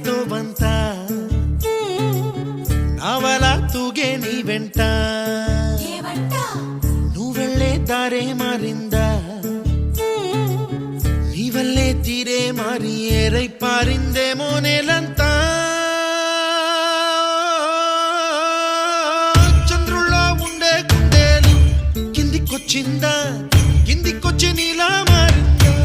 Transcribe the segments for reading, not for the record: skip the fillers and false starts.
ತೋವಂತ ನಾವಲ ತೂಗೆ ನೀ వెంట నువ్వెళ్ళే దారే మారింద నీవల్లే తీరే మారి ఏరై పారిందేమో నేలంతా చంద్రుల్లో ఉండే గుండెలు కిందికొచ్చిందా కిందికొచ్చి నీలా మారిందా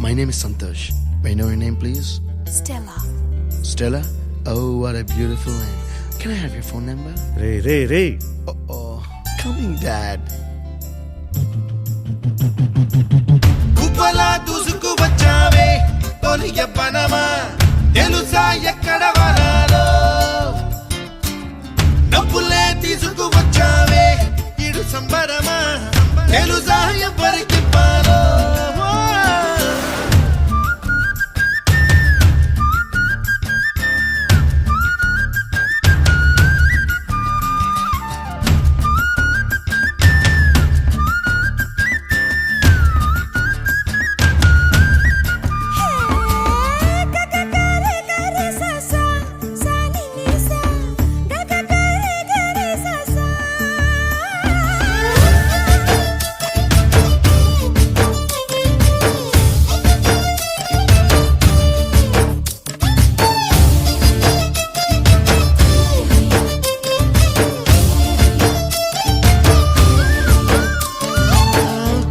My name is Santosh. May I know your name, please? Stella. Stella? Oh, what a beautiful name. Can I have your phone number? Ray Oh, coming, Dad. కుప్పలా దూసుకు వచ్చావే తొలియ పనమా తెలుసా ఎక్కడ వనాలో నవ్వులే తీసుకు వచ్చావే ఇడు సంబరమా తెలుసా ఎవరికి పాలో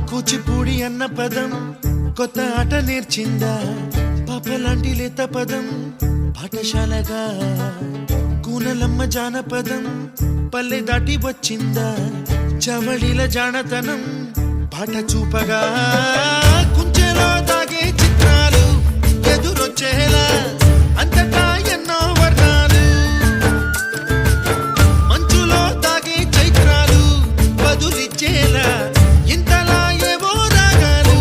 కూచిపూడి అన్న పదం కొత్త ఆట నేర్చిందా పాపలాంటి లేత పదం పాఠశాలగా కూనలమ్మ జానపదం పల్లె దాటి వచ్చిందా చవళిల జానతనం పాట చూపగా కుంచెలో దాగే చిత్రాలు ఎదురొచ్చేలా అంతటా ఎన్నో వర్ణాలు మంచులో దాగే చైత్రాలు బదులిచ్చేలా ఇంతలా ఏవో రాగాలు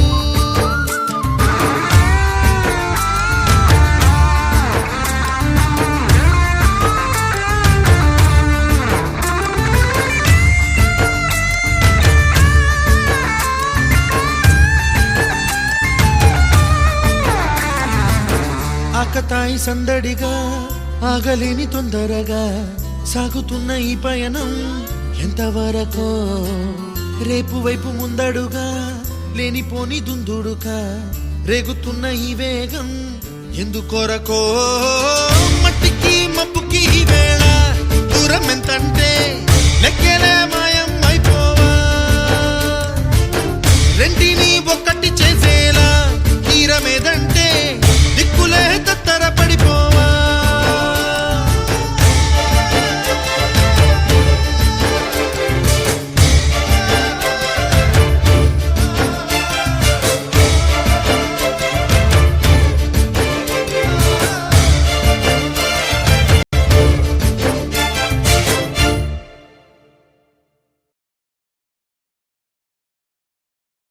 ఆకతాయి సందడిగా ఆగలేని తొందరగా సాగుతున్న ఈ పయనం ఎంతవరకో రేపు వైపు ముందడుగా లేనిపోని దుందుడుగా రేగుతున్న ఈ వేగం ఎందుకొరకో మట్టికి మబ్బుకి ఈ వేళ దూరం ఎంతంటే లెక్కలే